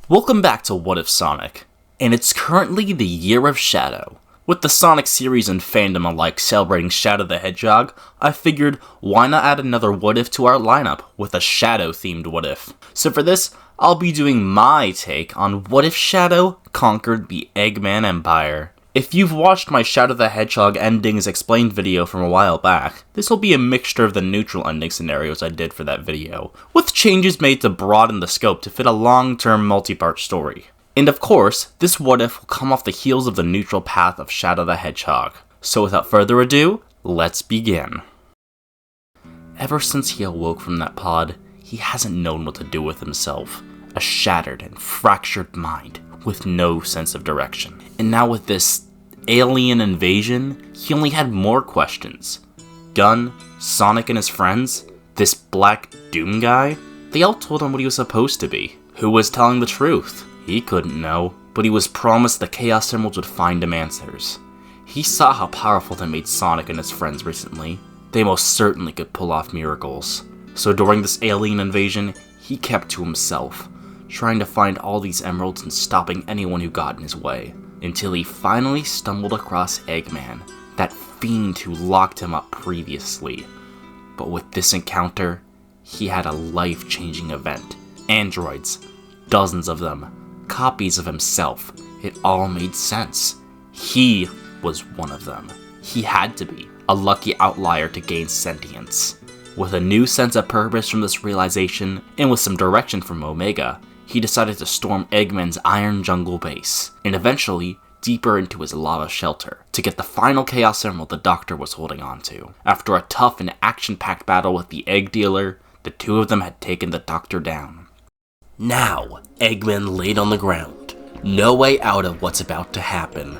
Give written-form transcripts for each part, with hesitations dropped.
Welcome back to What If Sonic, and it's currently the Year of Shadow. With the Sonic series and fandom alike celebrating Shadow the Hedgehog, I figured why not add another What If to our lineup with a Shadow-themed What If. So for this, I'll be doing my take on what if Shadow conquered the Eggman Empire. If you've watched my Shadow the Hedgehog endings explained video from a while back, this will be a mixture of the neutral ending scenarios I did for that video, with changes made to broaden the scope to fit a long-term multi-part story. And of course, this what if will come off the heels of the neutral path of Shadow the Hedgehog. So without further ado, let's begin. Ever since he awoke from that pod, he hasn't known what to do with himself. A shattered and fractured mind with no sense of direction. And now with this alien invasion, he only had more questions. Gun, Sonic and his friends, this Black Doom guy, they all told him what he was supposed to be. Who was telling the truth? He couldn't know, but he was promised the Chaos Emeralds would find him answers. He saw how powerful they made Sonic and his friends recently. They most certainly could pull off miracles. So during this alien invasion, he kept to himself, trying to find all these emeralds and stopping anyone who got in his way, until he finally stumbled across Eggman, that fiend who locked him up previously. But with this encounter, he had a life-changing event. Androids, dozens of them, copies of himself, it all made sense. He was one of them. He had to be a lucky outlier to gain sentience. With a new sense of purpose from this realization, and with some direction from Omega, he decided to storm Eggman's Iron Jungle base, and eventually deeper into his lava shelter, to get the final Chaos Emerald the Doctor was holding on to. After a tough and action-packed battle with the Egg Dealer, the two of them had taken the Doctor down. Now, Eggman laid on the ground, no way out of what's about to happen,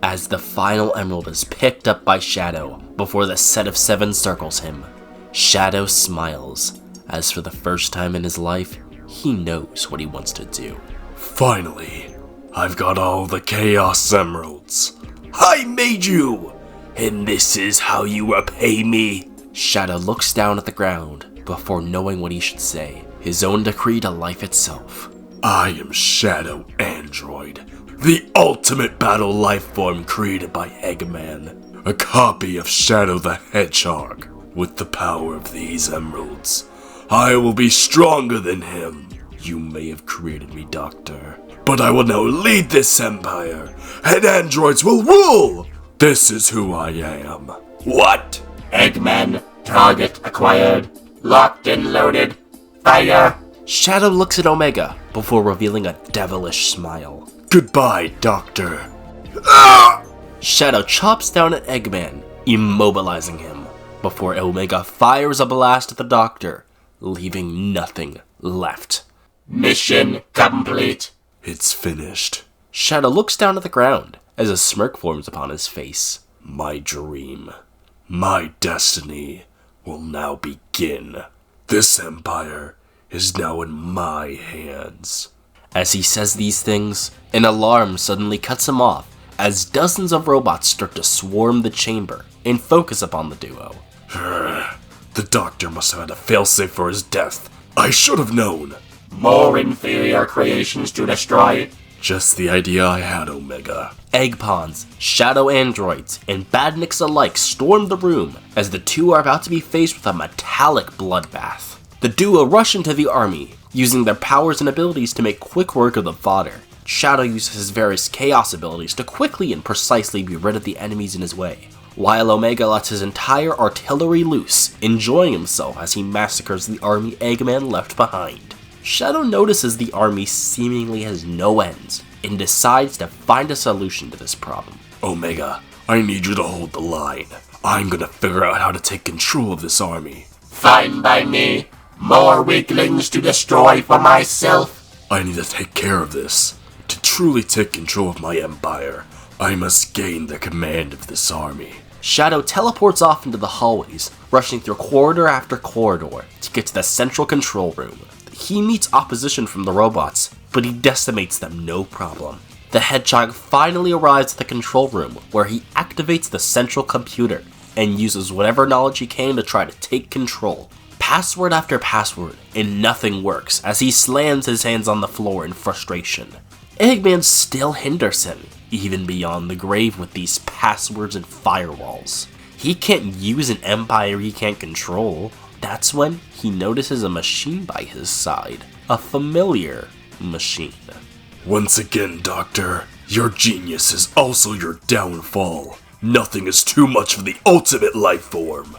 as the final emerald is picked up by Shadow before the set of 7 circles him. Shadow smiles, as for the first time in his life, he knows what he wants to do. Finally, I've got all the Chaos Emeralds. I made you! And this is how you repay me? Shadow looks down at the ground before knowing what he should say, his own decree to life itself. I am Shadow Android, the ultimate battle life form created by Eggman, a copy of Shadow the Hedgehog. With the power of these emeralds, I will be stronger than him. You may have created me, Doctor, but I will now lead this empire, and androids will rule! This is who I am. What? Eggman, target acquired, locked and loaded, fire! Shadow looks at Omega before revealing a devilish smile. Goodbye, Doctor. Ah! Shadow chops down at Eggman, immobilizing him, before Omega fires a blast at the Doctor, leaving nothing left. Mission complete. It's finished. Shadow looks down at the ground as a smirk forms upon his face. My dream, my destiny will now begin. This empire is now in my hands. As he says these things, an alarm suddenly cuts him off as dozens of robots start to swarm the chamber and focus upon the duo. The Doctor must have had a failsafe for his death. I should have known. More inferior creations to destroy. Just the idea I had, Omega. Eggpawns, Shadow Androids, and Badniks alike storm the room as the two are about to be faced with a metallic bloodbath. The duo rush into the army, using their powers and abilities to make quick work of the fodder. Shadow uses his various chaos abilities to quickly and precisely be rid of the enemies in his way, while Omega lets his entire artillery loose, enjoying himself as he massacres the army Eggman left behind. Shadow notices the army seemingly has no ends, and decides to find a solution to this problem. Omega, I need you to hold the line. I'm gonna figure out how to take control of this army. Fine by me. More weaklings to destroy for myself. I need to take care of this. To truly take control of my empire, I must gain the command of this army. Shadow teleports off into the hallways, rushing through corridor after corridor to get to the central control room. He meets opposition from the robots, but he decimates them no problem. The Hedgehog finally arrives at the control room, where he activates the central computer and uses whatever knowledge he can to try to take control. password after password, and nothing works as he slams his hands on the floor in frustration. Eggman still hinders him, even beyond the grave with these passwords and firewalls. He can't use an empire he can't control. That's when he notices a machine by his side. A familiar machine. Once again, Doctor, your genius is also your downfall. Nothing is too much for the ultimate life form.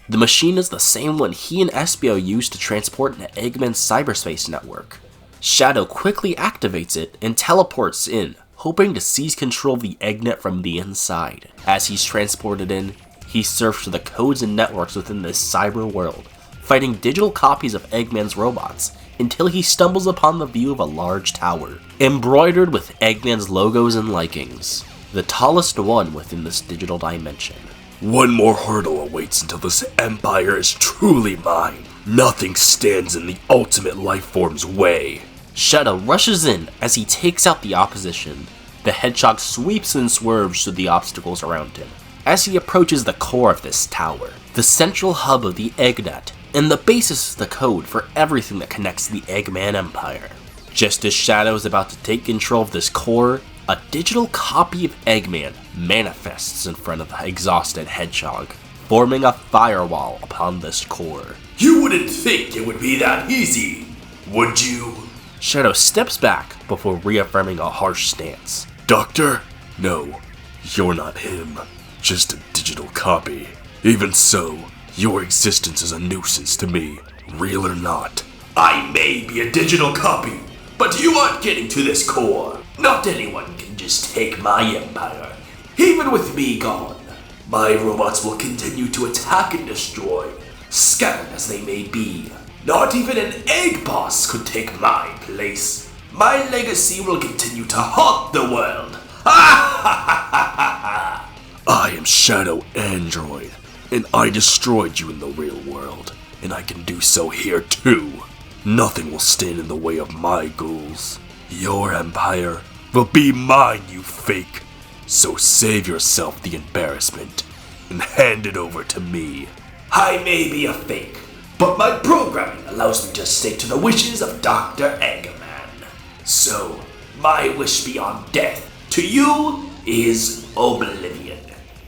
The machine is the same one he and Espio used to transport into Eggman's cyberspace network. Shadow quickly activates it and teleports in, hoping to seize control of the Eggnet from the inside. As he's transported in, he surfs for the codes and networks within this cyber world, fighting digital copies of Eggman's robots, until he stumbles upon the view of a large tower, embroidered with Eggman's logos and likings, the tallest one within this digital dimension. One more hurdle awaits until this empire is truly mine. Nothing stands in the ultimate life form's way. Shadow rushes in as he takes out the opposition. The Hedgehog sweeps and swerves through the obstacles around him as he approaches the core of this tower, the central hub of the Eggnet, and the basis of the code for everything that connects the Eggman Empire. Just as Shadow is about to take control of this core, a digital copy of Eggman manifests in front of the exhausted Hedgehog, forming a firewall upon this core. You wouldn't think it would be that easy, would you? Shadow steps back before reaffirming a harsh stance. Doctor? No, you're not him. Just a digital copy. Even so, your existence is a nuisance to me, real or not. I may be a digital copy, but you aren't getting to this core. Not anyone can just take my empire, even with me gone. My robots will continue to attack and destroy, scattered as they may be. Not even an egg boss could take my place. My legacy will continue to haunt the world. I am Shadow Android, and I destroyed you in the real world, and I can do so here too. Nothing will stand in the way of my goals. Your empire will be mine, you fake. So save yourself the embarrassment and hand it over to me. I may be a fake, but my programming allows me to stick to the wishes of Dr. Eggman. So, my wish beyond death to you is oblivion.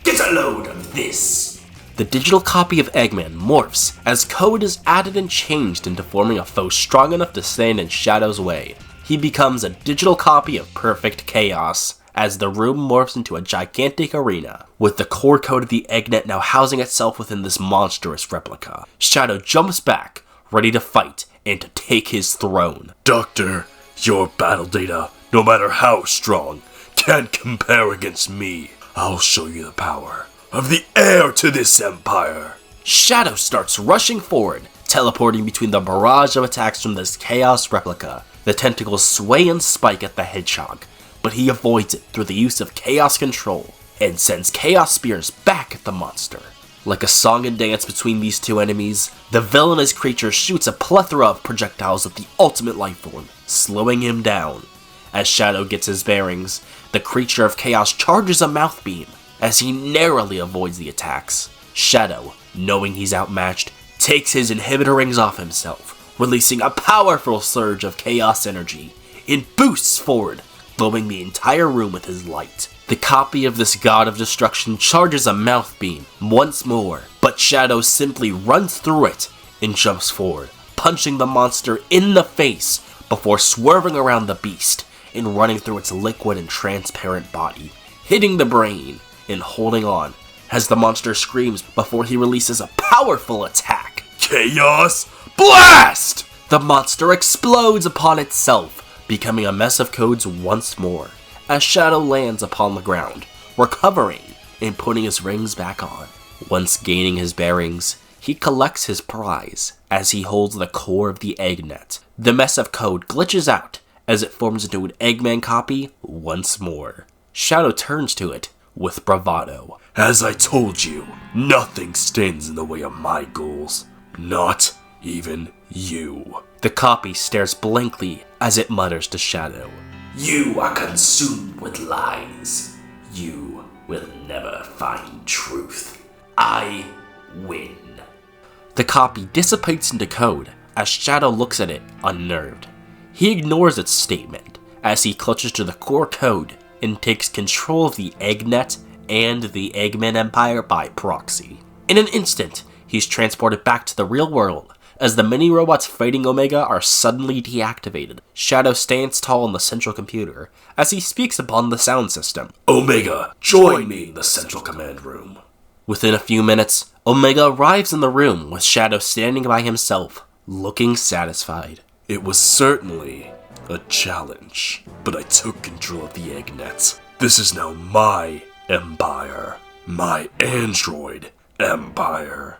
Get a load of this. The digital copy of Eggman morphs as code is added and changed into forming a foe strong enough to stand in Shadow's way. He becomes a digital copy of perfect chaos, as the room morphs into a gigantic arena, with the core code of the Eggnet now housing itself within this monstrous replica. Shadow jumps back, ready to fight and to take his throne. Doctor, your battle data, no matter how strong, can't compare against me. I'll show you the power of the heir to this empire. Shadow starts rushing forward, teleporting between the barrage of attacks from this chaos replica. The tentacles sway and spike at the Hedgehog, but he avoids it through the use of chaos control, and sends chaos spears back at the monster. Like a song and dance between these two enemies, the villainous creature shoots a plethora of projectiles at the ultimate life form, slowing him down. As Shadow gets his bearings, the creature of chaos charges a mouth beam, as he narrowly avoids the attacks. Shadow, knowing he's outmatched, takes his inhibitor rings off himself, releasing a powerful surge of chaos energy. It boosts forward, glowing the entire room with his light. The copy of this god of destruction charges a mouth beam once more, but Shadow simply runs through it and jumps forward, punching the monster in the face before swerving around the beast and running through its liquid and transparent body, hitting the brain and holding on as the monster screams before he releases a powerful attack. Chaos Blast! The monster explodes upon itself, becoming a mess of codes once more, as Shadow lands upon the ground, recovering and putting his rings back on. Once gaining his bearings, he collects his prize as he holds the core of the Eggnet. The mess of code glitches out as it forms into an Eggman copy once more. Shadow turns to it with bravado. As I told you, nothing stands in the way of my goals. Not even you. The copy stares blankly as it mutters to Shadow. You are consumed with lies. You will never find truth. I win. The copy dissipates into code as Shadow looks at it unnerved. He ignores its statement as he clutches to the core code and takes control of the Eggnet and the Eggman Empire by proxy. In an instant, he's transported back to the real world as the mini-robots fighting Omega are suddenly deactivated. Shadow stands tall in the central computer as he speaks upon the sound system. Omega, join me in the central command room. Within a few minutes, Omega arrives in the room with Shadow standing by himself, looking satisfied. It was certainly a challenge, but I took control of the Eggnet. This is now my empire. My android empire.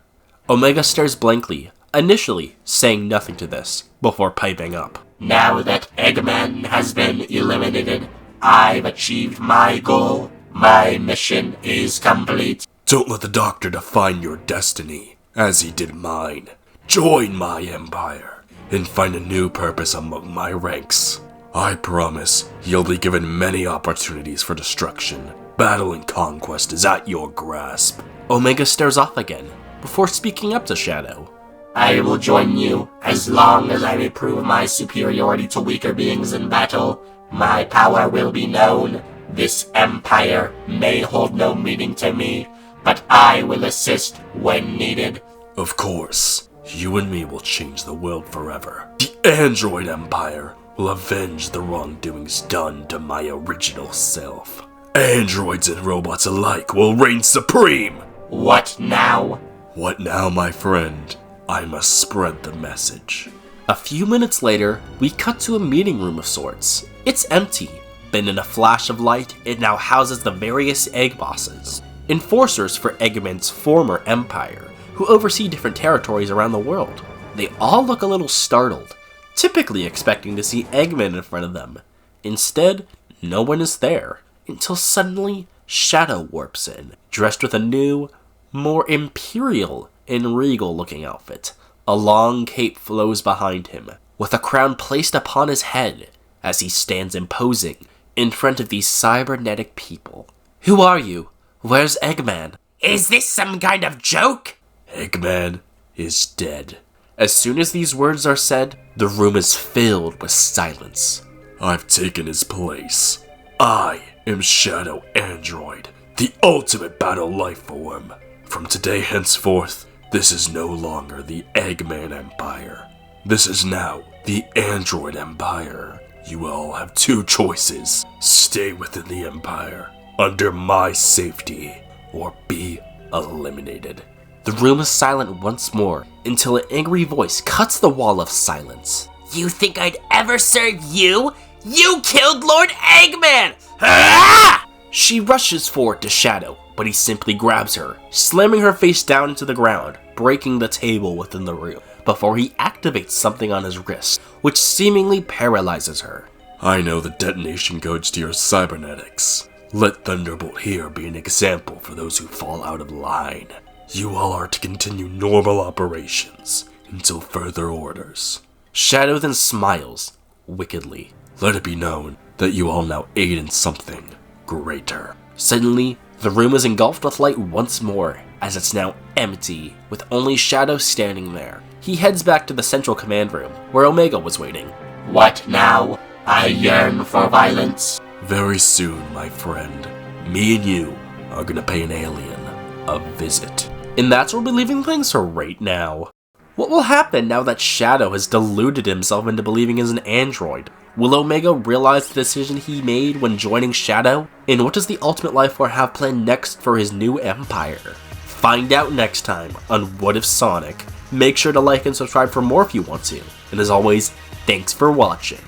Omega stares blankly, initially saying nothing to this, before piping up. Now that Eggman has been eliminated, I've achieved my goal. My mission is complete. Don't let the Doctor define your destiny, as he did mine. Join my empire, and find a new purpose among my ranks. I promise you'll be given many opportunities for destruction. Battle and conquest is at your grasp. Omega stares off again, before speaking up to Shadow. I will join you as long as I may prove my superiority to weaker beings in battle. My power will be known. This empire may hold no meaning to me, but I will assist when needed. Of course, you and me will change the world forever. The Android Empire will avenge the wrongdoings done to my original self. Androids and robots alike will reign supreme! What now? What now, my friend? I must spread the message. A few minutes later, we cut to a meeting room of sorts. It's empty, but in a flash of light, it now houses the various egg bosses, enforcers for Eggman's former empire, who oversee different territories around the world. They all look a little startled, typically expecting to see Eggman in front of them. Instead, no one is there, until suddenly Shadow warps in, dressed with a new, more imperial and regal-looking outfit. A long cape flows behind him, with a crown placed upon his head as he stands imposing in front of these cybernetic people. Who are you? Where's Eggman? Is this some kind of joke? Eggman is dead. As soon as these words are said, the room is filled with silence. I've taken his place. I am Shadow Android, the ultimate battle life form. From today henceforth, this is no longer the Eggman Empire. This is now the Android Empire. You all have two choices. Stay within the Empire, under my safety, or be eliminated. The room is silent once more, until an angry voice cuts the wall of silence. You think I'd ever serve you? You killed Lord Eggman! Ah! She rushes forward to Shadow, but he simply grabs her, slamming her face down into the ground, breaking the table within the room, before he activates something on his wrist, which seemingly paralyzes her. I know the detonation codes to your cybernetics. Let Thunderbolt here be an example for those who fall out of line. You all are to continue normal operations until further orders. Shadow then smiles, wickedly. Let it be known that you all now aid in something greater. Suddenly, the room is engulfed with light once more, as it's now empty, with only Shadow standing there. He heads back to the central command room, where Omega was waiting. What now? I yearn for violence. Very soon, my friend, me and you are gonna pay an alien a visit. And that's where we're leaving things for right now. What will happen now that Shadow has deluded himself into believing he's an android? Will Omega realize the decision he made when joining Shadow? And what does the Ultimate Life Form have planned next for his new empire? Find out next time on What If Sonic. Make sure to like and subscribe for more if you want to. And as always, thanks for watching.